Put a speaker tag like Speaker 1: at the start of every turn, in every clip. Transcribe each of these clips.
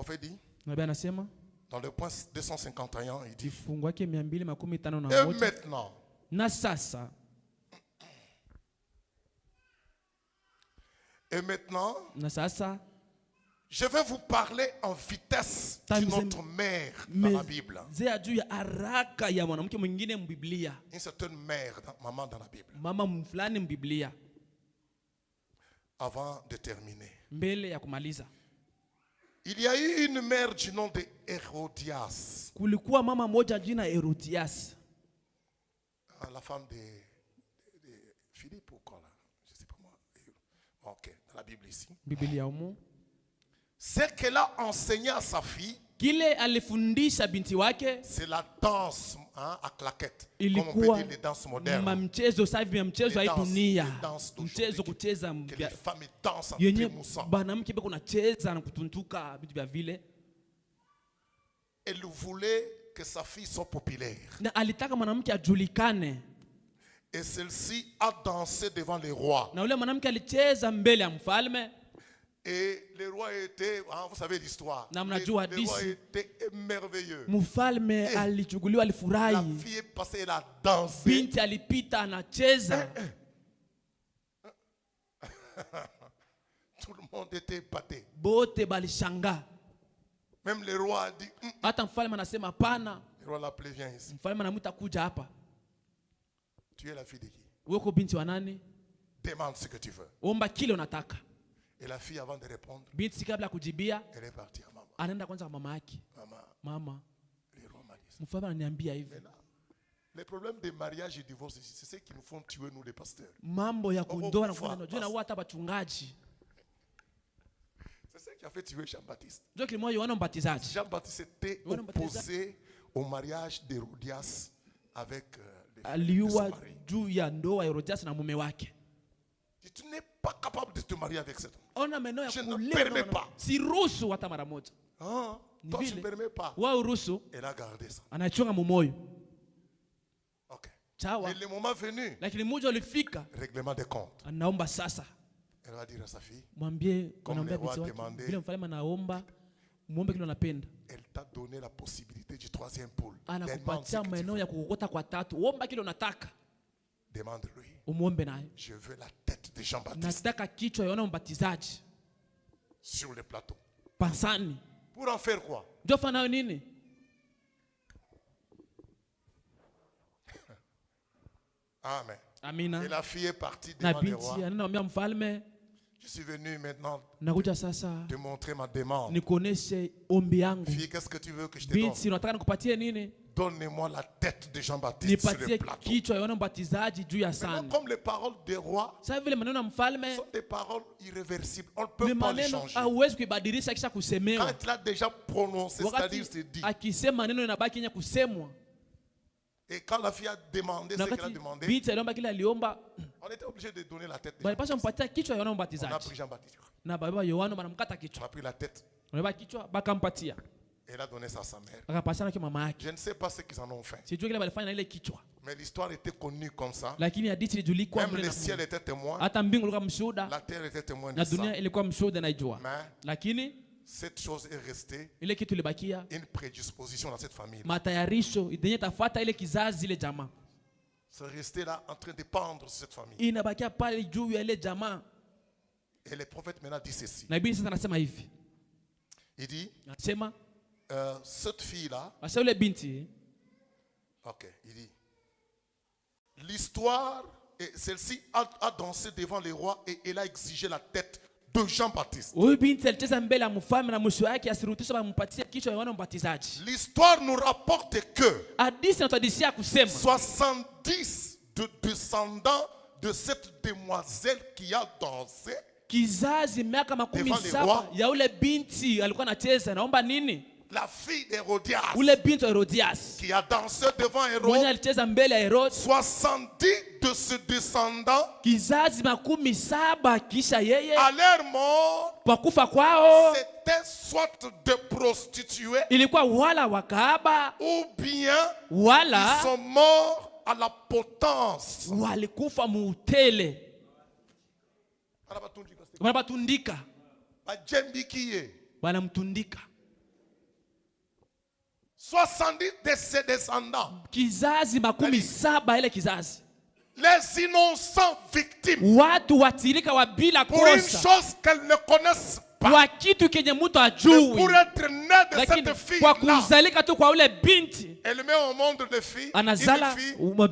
Speaker 1: prophète dit,
Speaker 2: dans le point 251, il dit,
Speaker 1: et maintenant, je vais vous parler en vitesse d'une autre mère dans la Bible. Une certaine mère, maman dans la Bible. Avant de terminer. Il y a eu une mère du nom de Hérodias. La femme de Philippe ou quoi là? Je ne sais pas moi. Ok, dans la Bible ici. Ce qu'elle a enseigné à sa fille, c'est la danse à claquettes. Comme on peut dire les danses modernes. Les danses d'aujourd'hui, que les femmes dansent en trémoussant. Elle voulait que sa fille soit populaire. Et celle-ci a dansé devant les rois. Et le roi était, vous savez l'histoire, le roi était merveilleux. La fille est passée, elle a dansé. Tout le monde était épaté. Même le roi a dit, le roi l'a appelé, viens ici. Tu es la fille de qui? Demande ce que tu veux. Et la fille, avant de répondre, elle est partie à maman. Maman, le roi m'a dit ça. Maintenant, les problèmes de mariage et de divorce, c'est ce qui nous font tuer, nous les pasteurs. C'est ce qui a fait tuer Jean-Baptiste. Jean-Baptiste était opposé au mariage d'Hérodias avec les Samarie. Tu n'es pas capable de te marier avec cet homme. Je ne permets pas. Toi tu ne permets pas. Elle a gardé ça. Ok. Et le moment venu, règlement des comptes. Elle va dire à sa fille, comme le roi a demandé, elle t'a donné la possibilité du troisième pôle. Demande-lui. Je veux la tête de Jean-Baptiste sur le plateau. Pour en faire quoi? Amen. Et la fille est partie devant le roi. Je suis venu maintenant te montrer ma demande. Fille, qu'est-ce que tu veux que je te donne? Donne-moi la tête de Jean-Baptiste sur le plateau. Maintenant, comme les paroles des rois sont des paroles irréversibles, on ne peut pas les changer. Quand il a déjà prononcé, c'est-à-dire c'est dit. Et quand la fille a demandé ce qu'elle a demandé, on était obligé de donner la tête de Jean-Baptiste. On a pris Jean-Baptiste. On a pris la tête. Elle a donné ça à sa mère. Je ne sais pas ce qu'ils en ont fait. Mais l'histoire était connue comme ça. Même le ciel était témoin. La terre était témoin de ça. Mais cette chose est restée une prédisposition dans cette famille. C'est resté là en train de pendre sur cette famille. Et le prophète maintenant dit ceci. Il dit, cette fille-là, ok, il dit, l'histoire, celle-ci a dansé devant les rois et elle a exigé la tête de Jean-Baptiste. L'histoire nous rapporte que 70 descendants de cette demoiselle qui a dansé devant les rois, la fille d'Hérodias qui a dansé devant Hérode, 70 de ses descendants à leur mort, c'était soit des prostituées ou bien ils sont morts à la potence.
Speaker 2: 70 de ses descendants.
Speaker 1: Kizazi makumi saba ile kizazi.
Speaker 2: Les innocents victimes.
Speaker 1: Watu watirika wa bila kosa.
Speaker 2: Pour une chose qu'elles ne connaissent pas.
Speaker 1: Kwa kitu kenye mtu ajui.
Speaker 2: Pour être né de cette fille
Speaker 1: kwa kuzalika tu kwa ule binti.
Speaker 2: Elle met au monde de filles.
Speaker 1: Anazala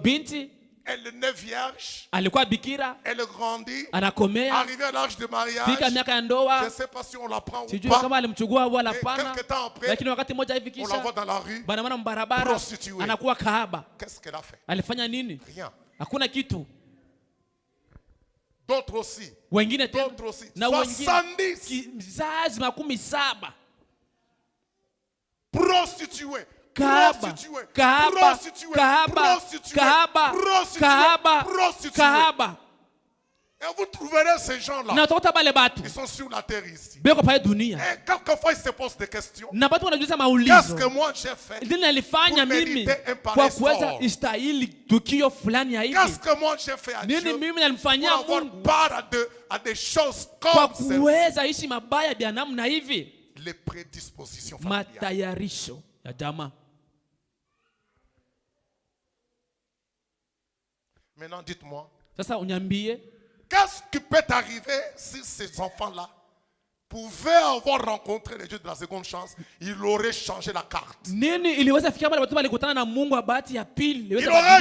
Speaker 1: binti.
Speaker 2: Elle naît vierge.
Speaker 1: Alikuwa bikira.
Speaker 2: Elle grandit.
Speaker 1: Anakomea.
Speaker 2: Arrivé à l'âge de mariage.
Speaker 1: Fika miaka ya ndoa.
Speaker 2: Je ne sais pas si on la prend ou
Speaker 1: sijui
Speaker 2: pas.
Speaker 1: Kama alimchukua au hapana.
Speaker 2: Quelques temps après.
Speaker 1: Lakini wakati mmoja hivi kisha.
Speaker 2: On la voit dans la rue.
Speaker 1: Banamana mbarabara. Anakuwa kahaba.
Speaker 2: Qu'est-ce qu'elle a fait?
Speaker 1: Alifanya nini?
Speaker 2: Rien.
Speaker 1: Hakuna kitu.
Speaker 2: D'autres aussi.
Speaker 1: Wengine tena.
Speaker 2: D'autres aussi.
Speaker 1: Na
Speaker 2: 70.
Speaker 1: Kizazi makumi saba.
Speaker 2: Prostituées.
Speaker 1: Kahaba, kahaba.
Speaker 2: Et vous trouverez ces gens-là. Ils sont sur la terre ici. Et quelquefois ils se posent des questions. Qu'est-ce que moi j'ai fait pour mériter un pareil sort? Qu'est-ce que moi j'ai fait à Dieu pour avoir part à des choses comme celles-ci? Les prédispositions familiales. Maintenant, dites-moi, qu'est-ce qui peut arriver si ces enfants-là pouvaient avoir rencontré les dieux de la seconde chance? Il aurait changé la carte. Il aurait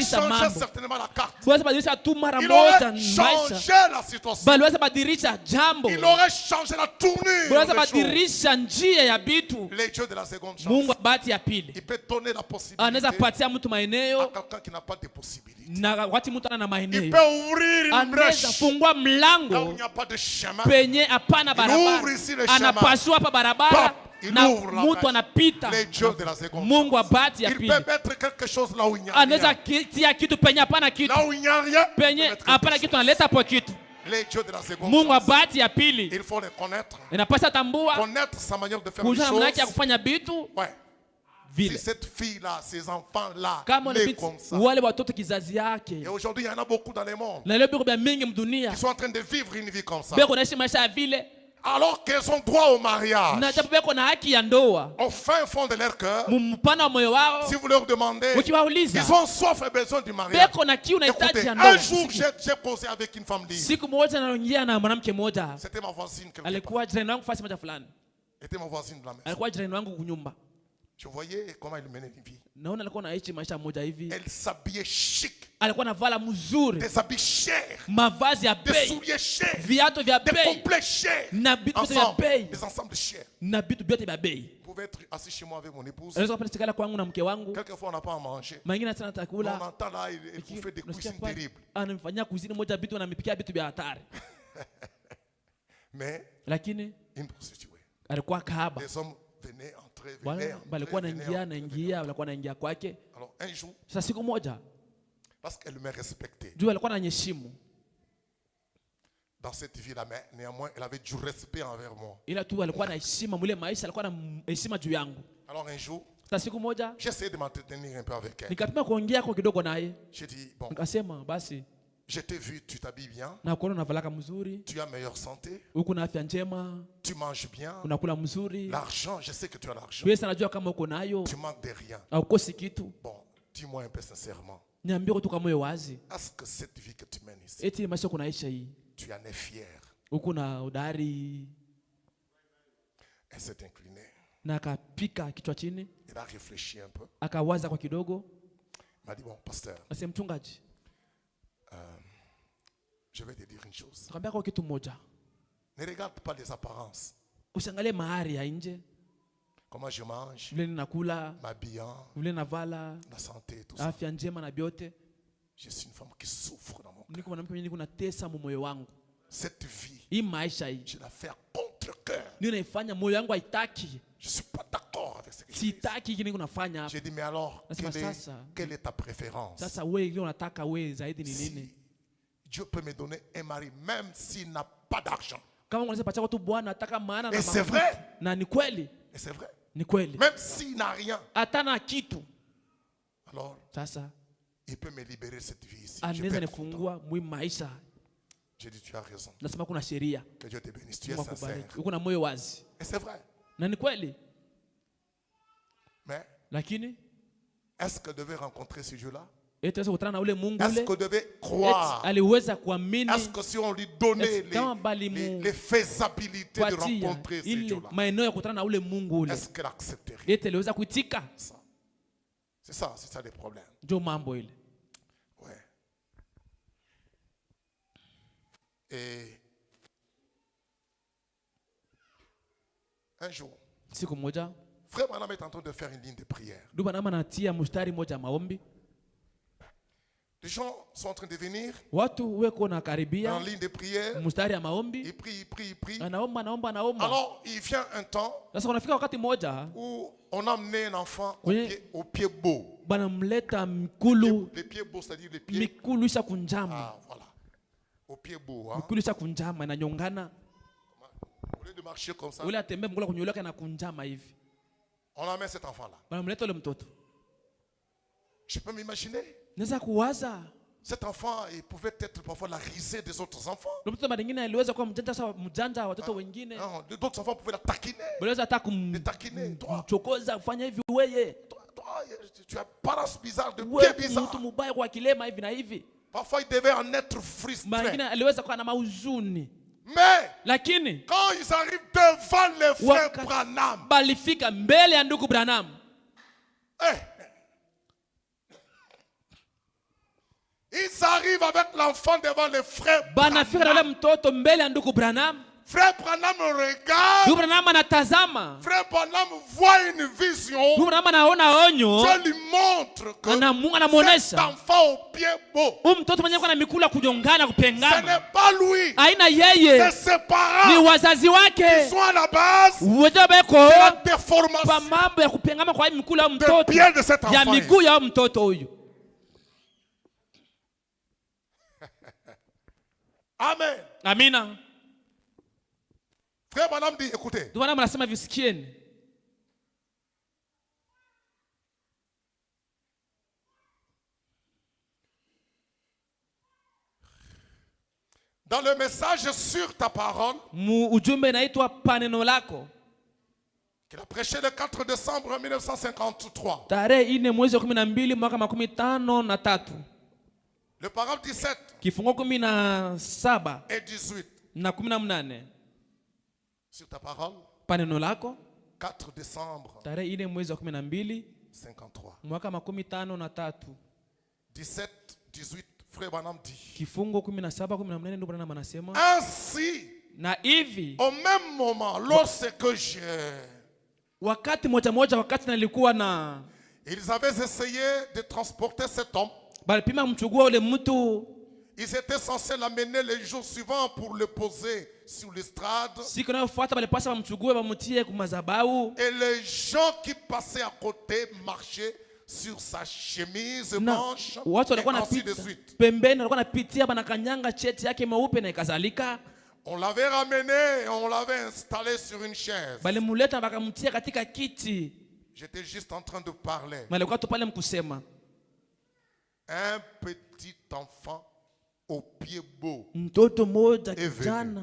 Speaker 2: changé certainement la carte. Il aurait changé la situation. Il aurait changé la tournure des choses. Les dieux de la seconde chance. Il peut donner la possibilité à quelqu'un qui n'a pas de possibilité. Il peut ouvrir une brèche là où il n'y a pas de chemin. Il ouvre ici le chemin. Il ouvre la brèche. Les dieux de la seconde chance. Il peut mettre quelque chose là où il n'y a rien. Là où il n'y a rien. Les dieux de la seconde chance. Il faut les connaître. Connaître sa manière de faire les choses. Ouais. Si cette fille-là, ces enfants-là, les comme ça. Et aujourd'hui, il y en a beaucoup dans le monde qui sont en train de vivre une vie comme ça. Alors qu'elles ont droit au mariage, au fin fond de leur cœur, si vous leur demandez, ils ont soif et besoin du mariage. Écoutez, un jour, j'ai causé avec une femme libre. C'était ma voisine quelque part. C'était ma voisine de la maison. Je voyais comment elle menait une vie. Elle s'habillait chic. Des habits chers. Des souliers chers. Des complets chers. Des ensembles chers. Vous pouvez être assis chez moi avec mon épouse. Quelquefois on n'a pas à manger. On entend là, elle vous fait des cuisines terribles. Mais une prostituée. Les hommes venaient entrer, venaient. Alors un jour, parce qu'elle me respectait, dans cette vie-là, mais néanmoins, elle avait du respect envers moi. Alors un jour, j'ai essayé de m'entretenir un peu avec elle. J'ai dit, bon, je t'ai vu, tu t'habilles bien, tu as meilleure santé, tu manges bien, l'argent, je sais que tu as l'argent, tu manques de rien. Bon, dis-moi un peu sincèrement, est-ce que cette vie que tu mènes ici, tu en es fier? Elle s'est inclinée. Il a réfléchi un peu. Il m'a dit, bon, pasteur, je vais te dire une chose. Ne regarde pas les apparences. Comment je mange, m'habillant, la santé, tout ça. Je suis une femme qui souffre dans mon cœur. Cette vie, je la fais à contre-cœur. Je ne suis pas d'accord avec ce que je fais. J'ai dit, mais alors, quelle est ta préférence? Si Dieu peut me donner un mari, même s'il n'a pas d'argent. Et c'est vrai. Et c'est vrai. Même s'il n'a rien. Alors, il peut me libérer cette vie ici. J'ai dit, tu as raison. Que Dieu te bénisse. Tu es sincère. Et c'est vrai. Mais
Speaker 1: Lakini
Speaker 2: est-ce qu'elle devait rencontrer ce Dieu-là?
Speaker 1: Est-ce
Speaker 2: qu'elle devait croire? Est-ce que si on lui donnait les faisabilités de rencontrer ce Dieu-là, est-ce qu'elle accepterait? C'est ça le problème. Ouais. Et un jour, Frère Branham est en train de faire une ligne de prière. Les gens sont en train de venir en ligne de prière. Ils prient. Alors, il vient un temps où on a amené un enfant au pied beau. Les pieds beaux, c'est-à-dire les pieds. Ah, voilà. Au pied beau. Hein? Au lieu de marcher comme ça, on amène cet enfant-là. Je peux m'imaginer. Cet enfant, il pouvait être parfois la risée des autres enfants. D'autres enfants pouvaient la taquiner. Les taquiner. Toi, tu as apparence bizarre, de bien bizarre. Parfois, il devait en être frustré. Mais quand ils arrivent devant les frères Branham, ils arrivent avec l'enfant devant les frères Branham. Frère Branham regarde. Frère Branham voit une vision. Je lui montre que cet enfant au pied beau, ce n'est pas lui. C'est ses parents qui sont à la base de la déformation de pied de cet enfant. Amen.
Speaker 1: Amina.
Speaker 2: Frère Branham dit, écoutez. Dans le message sur ta parole, qu'il a prêché le 4 décembre 1953. Le paragraphe 17 et 18. Sur ta parole, 4 décembre 53. 17, 18, Frère Branham dit. Ainsi, au même moment, lorsque ils avaient essayé de transporter cet homme, ils étaient censés l'amener les jours suivants pour le poser sur l'estrade. Et les gens qui passaient à côté marchaient sur sa chemise manche et ainsi de suite. On l'avait ramené et on l'avait installé sur une chaise. J'étais juste en train de parler. Un petit enfant au pied beau est venu.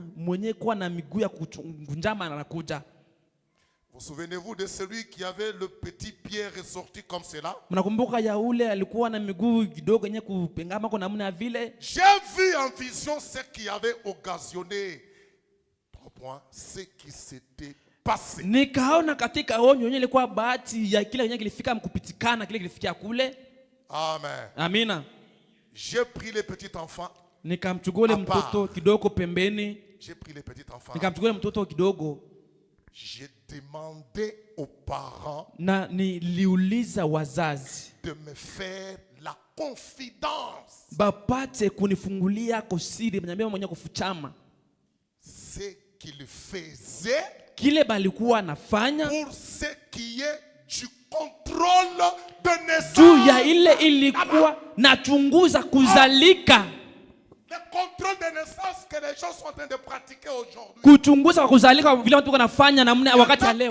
Speaker 2: Vous souvenez-vous de celui qui avait le petit pied ressorti comme cela? J'ai vu en vision ce qui avait occasionné ce qui s'était passé. Amen.
Speaker 1: Amina.
Speaker 2: J'ai pris les petits enfants. J'ai pris les petits enfants. J'ai demandé aux parents de me faire la confidence. Ce qu'ils faisaient pour ce qui est du contrôle de naissance. Le contrôle de naissance que les gens sont en train de pratiquer aujourd'hui. Les gens qui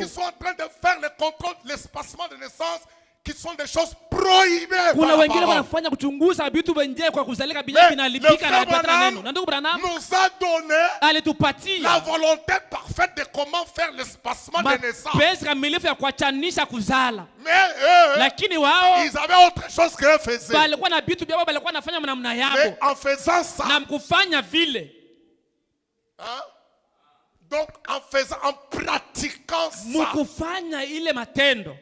Speaker 2: sont en train de faire le contrôle, l'espacement de naissance
Speaker 3: qui sont des choses prohibées par
Speaker 2: kuna
Speaker 3: la
Speaker 2: wengine
Speaker 3: parole.
Speaker 2: wanafanya kuchunguza vitu venyewe kwa kuzalika
Speaker 3: Mais
Speaker 2: vinalipika
Speaker 3: le
Speaker 2: na
Speaker 3: frère
Speaker 2: kupata neno.
Speaker 3: Branham
Speaker 2: Na ndugu Branham
Speaker 3: nous a donné la
Speaker 2: alitupatia
Speaker 3: volonté parfaite de comment faire l'espacement des naissances.
Speaker 2: mapenzi kamilifu ya kuachanisha kuzala.
Speaker 3: Mais eux,
Speaker 2: Lakini wao
Speaker 3: ils avaient autre chose qu'ils faisaient.
Speaker 2: balikuwa na vitu vyao balikuwa nafanya namna
Speaker 3: Mais
Speaker 2: yao.
Speaker 3: en faisant ça,
Speaker 2: Na mkufanya vile,
Speaker 3: hein, donc en pratiquant ça,
Speaker 2: mkufanya ile matendo,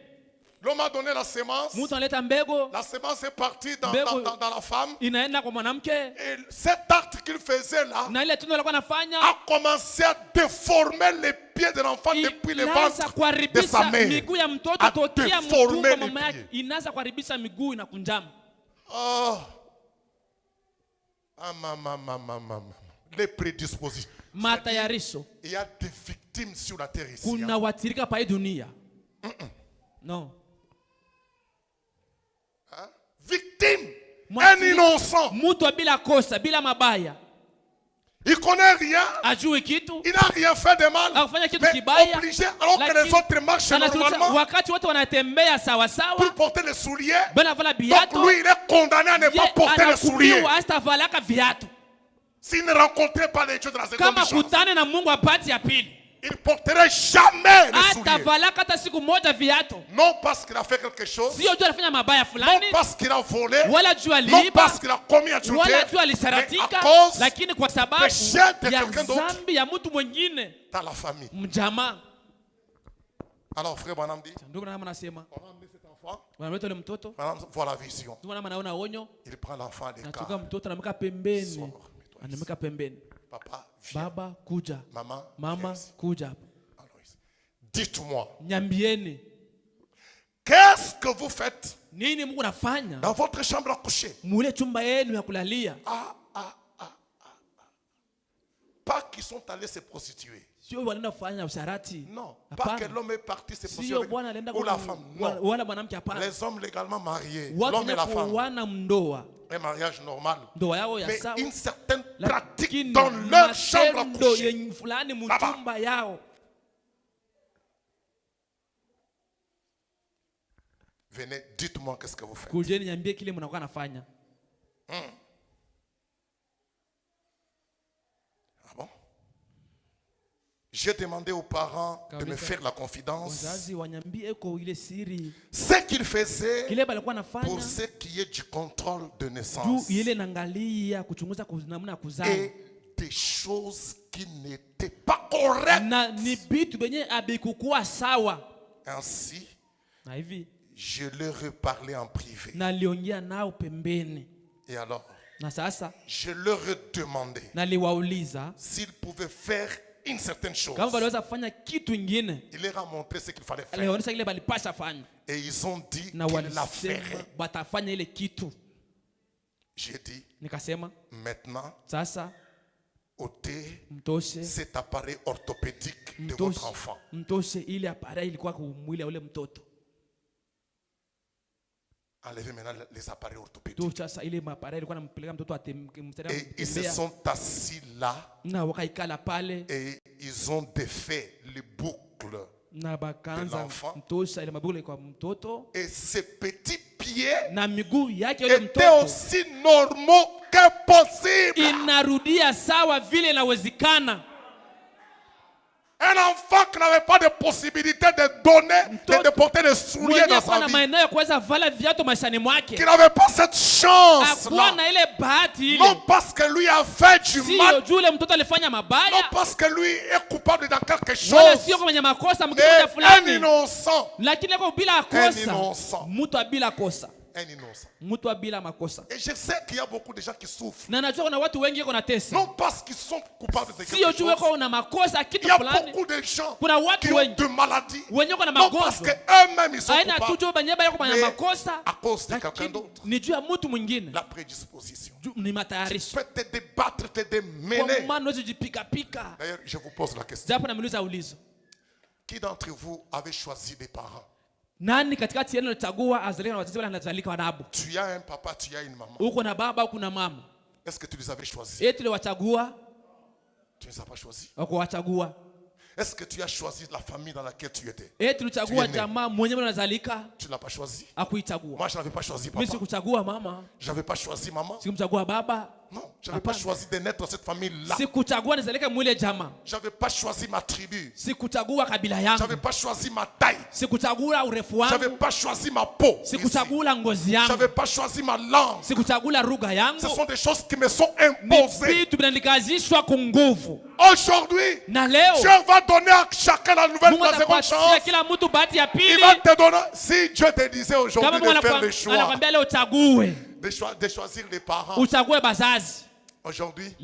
Speaker 3: l'homme a donné la sémence.
Speaker 2: mtu analeta mbegu,
Speaker 3: La sémence est partie dans la femme.
Speaker 2: inaenda kwa mwanamke,
Speaker 3: Et cet acte qu'il faisait là
Speaker 2: na ile tendo alikuwa anafanya
Speaker 3: a commencé à déformer les pieds de l'enfant depuis le
Speaker 2: inaanza
Speaker 3: ventre de sa
Speaker 2: kuharibisha
Speaker 3: mère.
Speaker 2: miguu ya mtoto
Speaker 3: A
Speaker 2: tokea
Speaker 3: déformé
Speaker 2: mtumbo
Speaker 3: les
Speaker 2: mama yake,
Speaker 3: pieds.
Speaker 2: inaanza kuharibisha miguu inakunjama.
Speaker 3: Oh. Les prédispositions.
Speaker 2: Matayarisho,
Speaker 3: Il y a des victimes sur la terre ici.
Speaker 2: kuna watirika pa hii dunia. No.
Speaker 3: Hein? Victime. Un innocent.
Speaker 2: Mtu bila kosa, bila mabaya,
Speaker 3: Il connaît rien.
Speaker 2: ajui kitu,
Speaker 3: Il n'a rien fait de mal.
Speaker 2: hakufanya kitu
Speaker 3: Mais
Speaker 2: kibaya,
Speaker 3: obligé, alors que les autres marchent normalement,
Speaker 2: wakati wote wanatembea sawa sawa,
Speaker 3: pour porter les souliers.
Speaker 2: banavala
Speaker 3: Donc
Speaker 2: viatu,
Speaker 3: lui, il est condamné à ne pas porter les souliers.
Speaker 2: anakuliwa hatavalaka viatu
Speaker 3: S'il ne rencontrait pas les dieux de la seconde
Speaker 2: kama
Speaker 3: chance,
Speaker 2: kutane na Mungu apati ya pili,
Speaker 3: il ne porterait jamais les souliers.
Speaker 2: hatavalaka hata siku moja viatu.
Speaker 3: Non parce qu'il a fait quelque chose,
Speaker 2: Sio juu alifanya mabaya
Speaker 3: non
Speaker 2: fulani,
Speaker 3: parce qu'il a volé,
Speaker 2: wala juu
Speaker 3: non
Speaker 2: aliiba,
Speaker 3: parce qu'il a commis un adultère,
Speaker 2: wala juu
Speaker 3: mais à
Speaker 2: alisaratika,
Speaker 3: cause
Speaker 2: lakini kwa sababu
Speaker 3: péché de
Speaker 2: ya
Speaker 3: quelqu'un d'autre
Speaker 2: dhambi ya mtu mwingine,
Speaker 3: dans la famille.
Speaker 2: mjamaa.
Speaker 3: Alors frère Branham dit,
Speaker 2: Ndugu na anasema,
Speaker 3: on a amené cet enfant,
Speaker 2: wanamleta yule mtoto,
Speaker 3: Branham voit la vision.
Speaker 2: ndugu na anaona onyo,
Speaker 3: Il prend l'enfant à
Speaker 2: anachukua
Speaker 3: l'écart.
Speaker 2: mtoto anamweka pembeni, anamweka pembeni.
Speaker 3: Papa, viens.
Speaker 2: Baba kuja,
Speaker 3: Maman,
Speaker 2: mama
Speaker 3: viens ici.
Speaker 2: kuja hapa.
Speaker 3: Alors, dites-moi,
Speaker 2: Nyambieni,
Speaker 3: qu'est-ce que vous faites
Speaker 2: nini Mungu nafanya
Speaker 3: dans votre chambre à coucher?
Speaker 2: mule chumba yenu ya kulalia?
Speaker 3: Pas qu'ils sont allés se prostituer.
Speaker 2: Sio wanaenda kufanya usharati.
Speaker 3: Non,
Speaker 2: Hapana.
Speaker 3: pas que l'homme est parti se
Speaker 2: Sio
Speaker 3: prostituer
Speaker 2: bwana alienda
Speaker 3: ou la femme. Non.
Speaker 2: wala mwanamke, hapana.
Speaker 3: Les hommes légalement mariés,
Speaker 2: Watu
Speaker 3: l'homme et la femme,
Speaker 2: wana mndoa,
Speaker 3: un mariage normal.
Speaker 2: ndoa yao ya
Speaker 3: Mais
Speaker 2: sawa,
Speaker 3: une certaine pratique
Speaker 2: lakini
Speaker 3: dans leur chambre à
Speaker 2: matendo
Speaker 3: coucher.
Speaker 2: yenye fulani mchumba yao.
Speaker 3: Venez, dites-moi qu'est-ce que vous faites.
Speaker 2: Kujeni niambie kile mnakuwa nafanya.
Speaker 3: Ah bon? J'ai demandé aux parents de me faire la confidence. Ce qu'ils faisaient pour ce qui est du contrôle de naissance et des choses qui n'étaient pas correctes. Ainsi, je leur ai parlé en privé. Et alors, je leur ai demandé s'ils pouvaient faire une certaine chose. Il leur a montré ce qu'il fallait faire. Et ils ont dit qu'ils la feraient. J'ai dit, maintenant, ôtez cet appareil orthopédique de votre enfant. Enlevez maintenant les appareils orthopédiques. Et ils se sont assis là. Et ils ont défait les boucles de l'enfant. Et ses petits pieds étaient aussi normaux que possible. Un enfant qui n'avait pas de possibilité de donner, de porter des souliers dans sa vie, qui n'avait pas cette chance-là, non parce que lui a fait du mal, non parce que lui est coupable dans quelque chose, mais un innocent, un innocent. Et je sais qu'il y a beaucoup de gens qui souffrent. Non parce qu'ils sont coupables de quelque chose. Il y a beaucoup de gens qui ont de maladies. Non parce qu'eux-mêmes ils sont coupables. Mais à cause de quelqu'un d'autre. La prédisposition. Tu peux te débattre, te démêler. D'ailleurs, je vous pose la question. Qui d'entre vous avait choisi des parents?
Speaker 2: Nani katikati yenu alichagua azalike na wazazi wala anazalika wadabu?
Speaker 3: Tu as un papa, tu as une maman.
Speaker 2: Uko na baba, uko na mama.
Speaker 3: Est-ce que tu les avais choisis?
Speaker 2: Eti wachagua?
Speaker 3: Tu ne les as pas choisis.
Speaker 2: Wako wachagua. Est-ce que tu as choisi la famille dans laquelle tu étais?
Speaker 3: Tu
Speaker 2: n'as pas choisi.
Speaker 3: Moi,
Speaker 2: je n'avais pas choisi papa. Je n'avais pas choisi maman. Non, je n'avais pas choisi de naître dans cette famille-là. Je n'avais pas choisi ma tribu. Je n'avais pas choisi ma taille. Je n'avais pas choisi ma peau. Je n'avais pas choisi ma langue. Ce sont des choses qui me sont imposées. Aujourd'hui, Dieu va donner à chacun la nouvelle, la seconde chance. Il va te donner, si Dieu te disait aujourd'hui de faire le choix, de choisir les parents. Aujourd'hui,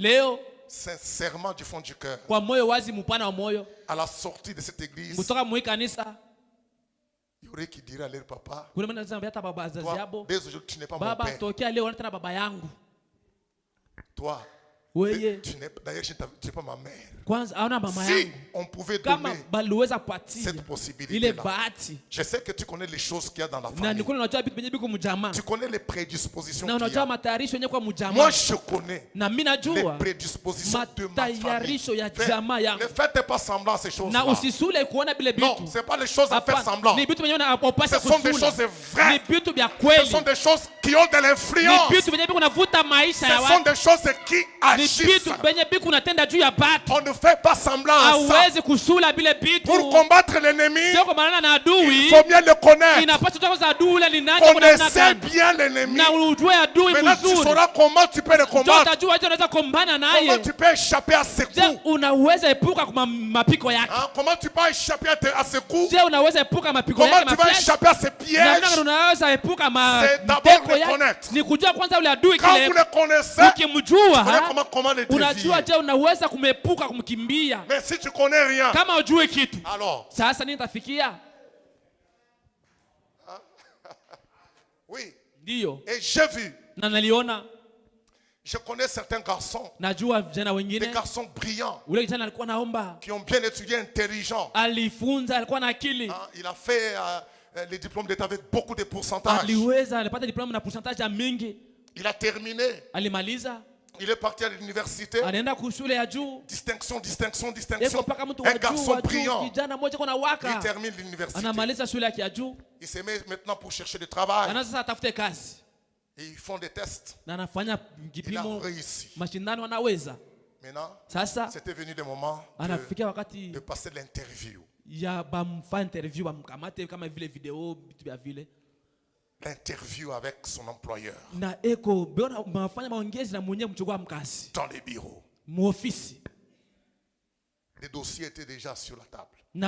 Speaker 2: sincèrement du fond du cœur, à la sortie de cette église, il y aurait qui dirait à leur papa, toi, dès aujourd'hui, tu n'es pas mon père. Toi, d'ailleurs, tu n'es pas ma mère. Si on pouvait donner cette possibilité-là, je sais que tu connais les choses qu'il y a dans la famille. Tu connais les prédispositions qu'il y a. Moi, je connais les prédispositions de ma famille. Ne faites pas semblant à ces choses-là. Non, ce n'est pas les choses à faire semblant. Ce sont des choses vraies. Ce sont des choses qui ont de l'influence. Ce sont des choses qui agissent. On ne fait pas semblant à ça. Pour combattre l'ennemi, il faut bien le connaître. Connaissez bien l'ennemi. Maintenant tu sauras comment tu peux le combattre. Comment tu peux échapper à ses coups. Comment tu peux échapper à ses coups. Comment tu vas échapper à ses pièges. C'est d'abord le connaître. Quand vous le connaissez, tu connais comment le dévier. Mais si tu connais rien, alors oui. Et j'ai vu, je connais certains garçons, des garçons brillants, qui ont bien étudié, intelligents. Il a fait les diplômes d'état avec beaucoup de pourcentages. Il a terminé. Il est parti à l'université. Distinction. Un garçon brillant. Il termine l'université. Il se met maintenant pour chercher du travail. Et ils font des tests. Il a réussi. Maintenant, c'était venu le moment de passer l'interview. L'interview avec son employeur dans les bureaux. Les dossiers étaient déjà sur la table. Il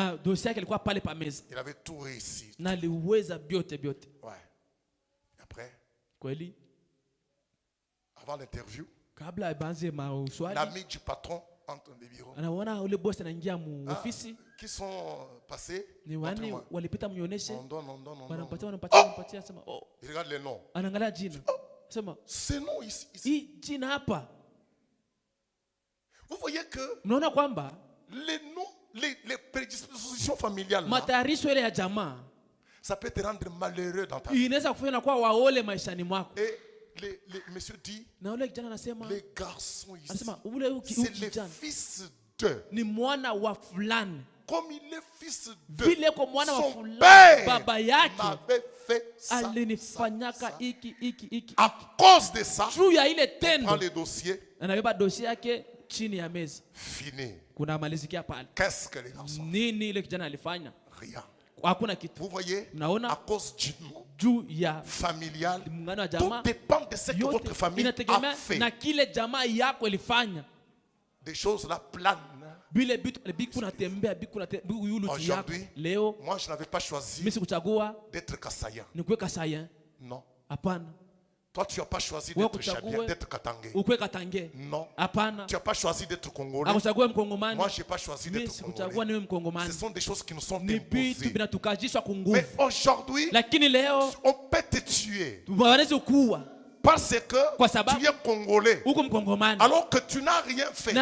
Speaker 2: avait tout réussi. Ouais. Après, avant l'interview, l'ami du patron entre les bureaux. Qui sont passés. On donne. Il regarde les noms. C'est nous ici. Vous voyez que les noms, les prédispositions familiales, ça peut te rendre malheureux dans ta vie. Et le monsieur dit, les garçons ici, c'est les fils d'eux. Comme il est fils de son père m'avait fait ça. À cause de ça, on prend les dossiers. Fini. Qu'est-ce que les garçons? Rien. Vous voyez, à cause du nom familial, tout dépend de ce que votre famille a fait. Des choses là planent. Aujourd'hui, moi je n'avais pas choisi d'être Kassayan. Non. Toi tu n'as pas choisi d'être Chabien, d'être Katangé. Non. Tu n'as pas choisi d'être Congolais. Moi je n'ai pas choisi d'être Congolais. Ce sont des choses qui nous sont imposées. Mais aujourd'hui, on peut te tuer. Parce que tu es Congolais, alors que tu n'as rien fait.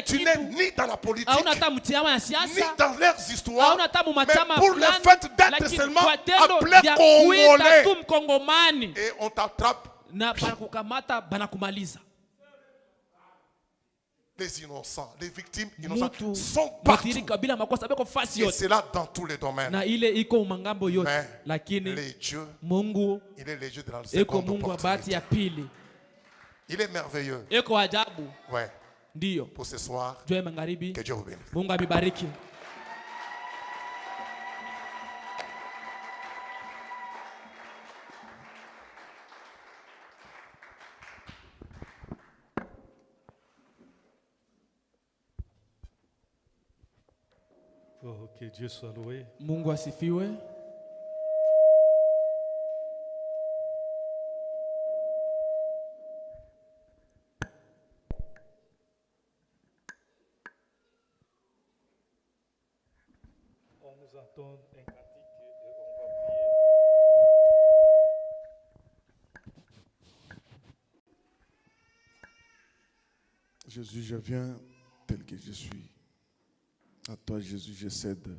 Speaker 2: Tu n'es ni dans la politique, ni dans leurs histoires, mais pour le fait d'être seulement appelé Congolais. Et on t'attrape.
Speaker 4: les innocents, les victimes innocentes sont partout. Et c'est là dans tous les domaines. Mais les dieux, il est le Dieu de la seconde opportunité. Il est merveilleux. Ouais. Pour ce soir, que Dieu vous bénisse.
Speaker 5: Oh, que Dieu soit loué.
Speaker 1: Mungu asifiwe.
Speaker 5: On nous entend un cantique et on va prier.
Speaker 6: Jésus, je viens tel que je suis. À toi, Jésus, je cède.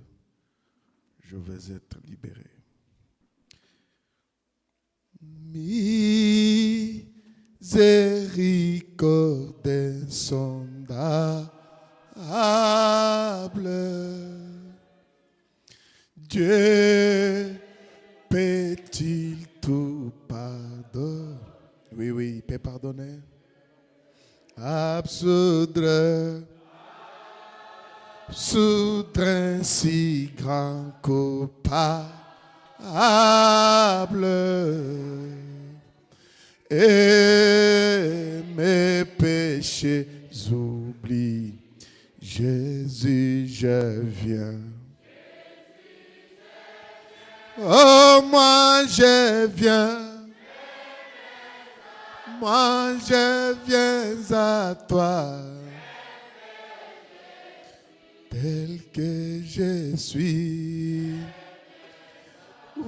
Speaker 6: Je vais être libéré. Miséricorde insondable. Dieu peut-il tout pardonner? Oui, il peut pardonner. Absoudre un si grand coupable et mes péchés oublie. Jésus, je viens. Oh, moi je viens. Moi je viens à toi. Tel que je suis.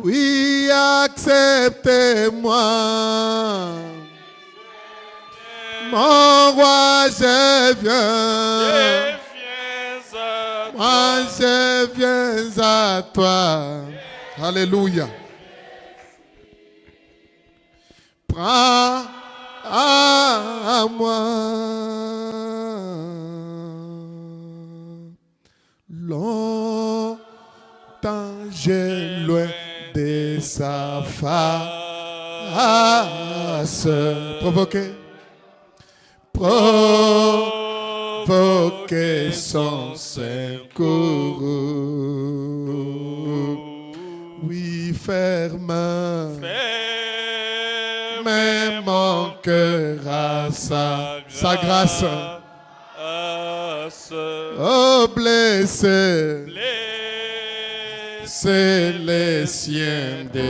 Speaker 6: Oui, acceptez-moi. Mon roi, je viens. Moi, je viens à toi. Alléluia. Prends à moi. Longtemps j'ai loin de sa face provoquer son secours. Oui, ferme mais mon cœur à sa grâce. Oh, blessé, c'est les siens de